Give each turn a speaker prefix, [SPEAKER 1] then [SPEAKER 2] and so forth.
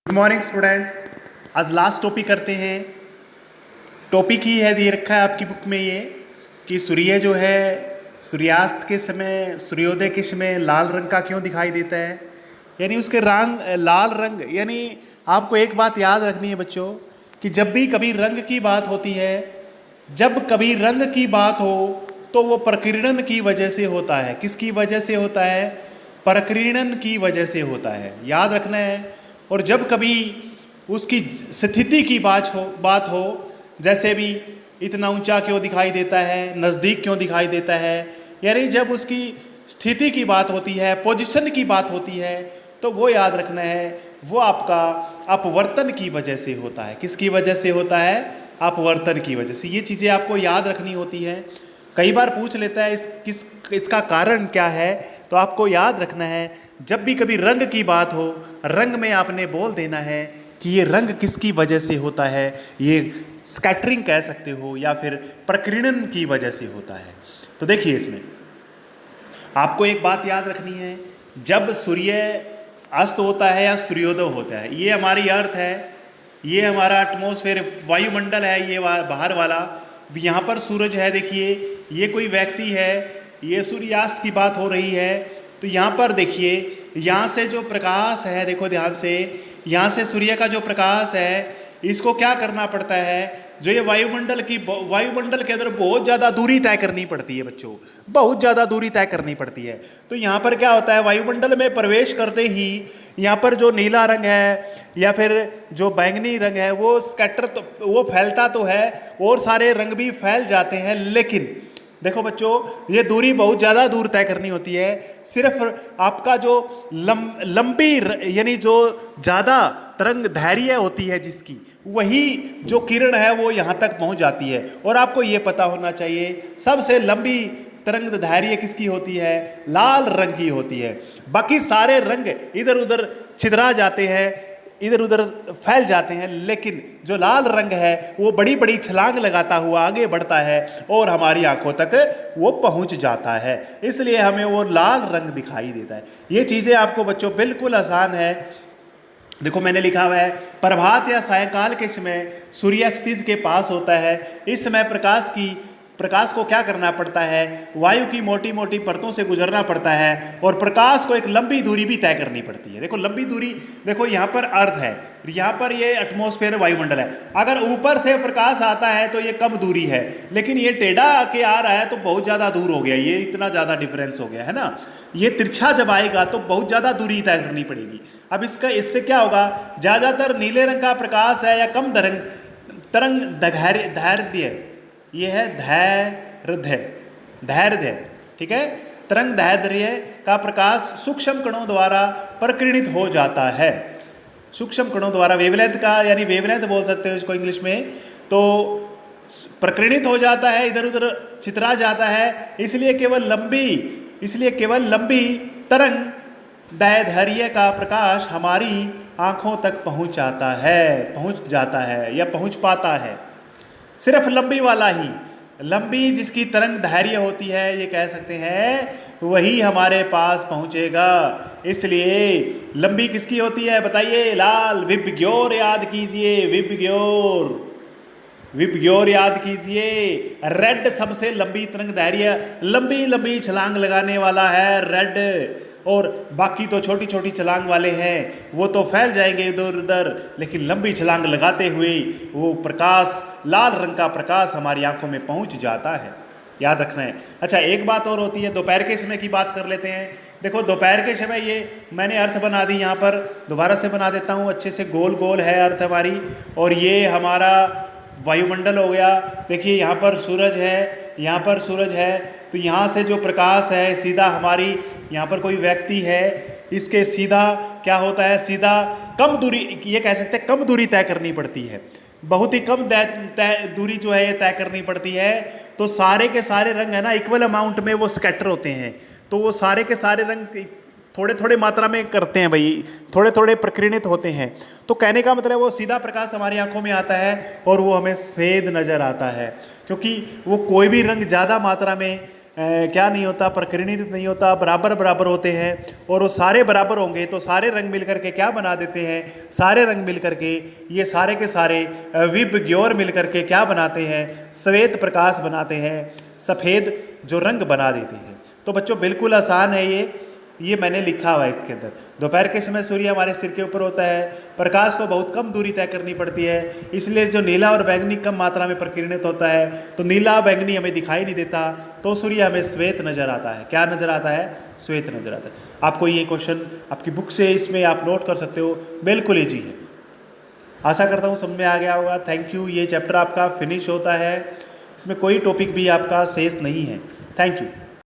[SPEAKER 1] Good morning students. आज last topic करते हैं। टॉपिक ही है दे रखा है आपकी बुक में ये कि सूर्य जो है सूर्यास्त के समय सूर्योदय के समय लाल रंग का क्यों दिखाई देता है, यानी उसके रंग लाल रंग। यानी आपको एक बात याद रखनी है बच्चों कि जब भी कभी रंग की बात होती है, जब कभी रंग की बात हो तो वो प्रकीर्णन की वजह से होता है। किसकी वजह से होता है? प्रकीर्णन की वजह से होता है, याद रखना है। और जब कभी उसकी स्थिति की बात हो जैसे भी इतना ऊंचा क्यों दिखाई देता है, नज़दीक क्यों दिखाई देता है, यानी जब उसकी स्थिति की बात होती है, पोजीशन की बात होती है, तो वो याद रखना है वो आपका अपवर्तन की वजह से होता है। किसकी वजह से होता है? अपवर्तन की वजह से। ये चीज़ें आपको याद रखनी होती हैं। कई बार पूछ लेता है इसका कारण क्या है, तो आपको याद रखना है जब भी कभी रंग की बात हो, रंग में आपने बोल देना है कि ये रंग किसकी वजह से होता है। ये स्कैटरिंग कह सकते हो या फिर प्रकीर्णन की वजह से होता है। तो देखिए इसमें आपको एक बात याद रखनी है, जब सूर्य अस्त होता है या सूर्योदय होता है, ये हमारी अर्थ है, ये हमारा एटमॉस्फेयर वायुमंडल है, ये बाहर वाला। यहाँ पर सूरज है, देखिए ये कोई व्यक्ति है, ये सूर्यास्त की बात हो रही है। तो यहाँ पर देखिए यहाँ से जो प्रकाश है, देखो ध्यान से, यहाँ से सूर्य का जो प्रकाश है इसको क्या करना पड़ता है, जो ये वायुमंडल के अंदर बहुत ज़्यादा दूरी तय करनी पड़ती है बच्चों, बहुत ज़्यादा दूरी तय करनी पड़ती है। तो यहाँ पर क्या होता है, वायुमंडल में प्रवेश करते ही यहाँ पर जो नीला रंग है या फिर जो बैंगनी रंग है वो स्कैटर तो वो फैलता तो है और सारे रंग भी फैल जाते हैं, लेकिन देखो बच्चों ये दूरी बहुत ज़्यादा दूर तय करनी होती है। सिर्फ आपका जो लंबी यानी जो ज़्यादा तरंग धैर्य होती है जिसकी, वही जो किरण है वो यहाँ तक पहुँच जाती है। और आपको ये पता होना चाहिए सबसे लंबी तरंग धैर्य किसकी होती है? लाल रंग की होती है। बाकी सारे रंग इधर उधर छितरा जाते हैं, इधर उधर फैल जाते हैं, लेकिन जो लाल रंग है वो बड़ी बड़ी छलांग लगाता हुआ आगे बढ़ता है और हमारी आंखों तक वो पहुंच जाता है, इसलिए हमें वो लाल रंग दिखाई देता है। ये चीज़ें आपको बच्चों बिल्कुल आसान है। देखो मैंने लिखा हुआ है प्रभात या सायंकाल के समय सूर्य क्षितिज के पास होता है। इस समय प्रकाश को क्या करना पड़ता है? वायु की मोटी मोटी परतों से गुजरना पड़ता है और प्रकाश को एक लंबी दूरी भी तय करनी पड़ती है। देखो लंबी दूरी, देखो यहाँ पर अर्थ है, यहाँ पर ये एटमॉस्फेयर वायुमंडल है। अगर ऊपर से प्रकाश आता है तो ये कम दूरी है, लेकिन ये टेढ़ा आके आ रहा है तो बहुत ज़्यादा दूर हो गया, ये इतना ज़्यादा डिफरेंस हो गया है ना। ये तिरछा जब आएगा तो बहुत ज़्यादा दूरी तय करनी पड़ेगी। अब इससे क्या होगा, ज़्यादातर नीले रंग का प्रकाश है या कम तरंग धैर्य, ये है धैर्य, ठीक है। तरंग धैर्य का प्रकाश सूक्ष्म कणों द्वारा प्रकीर्णित हो जाता है। सूक्ष्म कणों द्वारा वेवलेंथ का, यानी वेवलेंथ बोल सकते हो इसको इंग्लिश में, तो प्रकीर्णित हो जाता है, इधर उधर छितरा जाता है। इसलिए केवल लंबी तरंग दैर्ध्य का प्रकाश हमारी आंखों तक पहुंच जाता है या पहुंच पाता है। सिर्फ लंबी वाला ही, लंबी जिसकी तरंग धैर्य होती है, ये कह सकते हैं, वही हमारे पास पहुंचेगा। इसलिए लंबी किसकी होती है बताइए? लाल। विबग्योर याद कीजिए, विबग्योर याद कीजिए। रेड सबसे लंबी तरंग धैर्य, लंबी लंबी छलांग लगाने वाला है रेड, और बाकी तो छोटी छोटी छलांग वाले हैं, वो तो फैल जाएंगे इधर उधर, लेकिन लंबी छलांग लगाते हुए वो प्रकाश, लाल रंग का प्रकाश हमारी आंखों में पहुंच जाता है, याद रखना है। अच्छा एक बात और होती है, दोपहर के समय की बात कर लेते हैं। देखो दोपहर के समय, ये मैंने अर्थ बना दी, यहाँ पर दोबारा से बना देता हूँ अच्छे से, गोल गोल है अर्थ हमारी, और ये हमारा वायुमंडल हो गया। देखिए यहाँ पर सूरज है, यहाँ पर सूरज है, तो यहाँ से जो प्रकाश है सीधा हमारी, यहाँ पर कोई व्यक्ति है, इसके सीधा क्या होता है, सीधा कम दूरी, ये कह सकते हैं कम दूरी तय करनी पड़ती है, बहुत ही कम दूरी जो है ये तय करनी पड़ती है। तो सारे के सारे रंग है ना इक्वल अमाउंट में वो स्कैटर होते हैं, तो वो सारे के सारे रंग थोड़े थोड़े मात्रा में करते हैं भाई, थोड़े थोड़े प्रकीर्णित होते हैं। तो कहने का मतलब वो सीधा प्रकाश हमारी आंखों में आता है और वो हमें सफेद नज़र आता है, क्योंकि वो कोई भी रंग ज़्यादा मात्रा में क्या नहीं होता, प्रकीर्णित नहीं होता, बराबर बराबर होते हैं। और वो सारे बराबर होंगे तो सारे रंग मिल करके क्या बना देते हैं, सारे रंग मिल करके ये सारे के सारे विबग्योर मिल करके क्या बनाते हैं, श्वेत प्रकाश बनाते हैं, सफ़ेद जो रंग बना देते हैं। तो बच्चों बिल्कुल आसान है ये मैंने लिखा हुआ है इसके अंदर। दोपहर के समय सूर्य हमारे सिर के ऊपर होता है, प्रकाश को बहुत कम दूरी तय करनी पड़ती है, इसलिए जो नीला और बैंगनी कम मात्रा में प्रकीर्णित होता है, तो नीला बैंगनी हमें दिखाई नहीं देता, तो सूर्य हमें श्वेत नजर आता है। क्या नजर आता है? श्वेत नजर आता है। आपको ये क्वेश्चन आपकी बुक से इसमें आप नोट कर सकते हो, बिल्कुल ईजी है। आशा करता हूँ समझ में आ गया होगा। Thank you. ये चैप्टर आपका फिनिश होता है, इसमें कोई टॉपिक भी आपका शेष नहीं है। Thank you.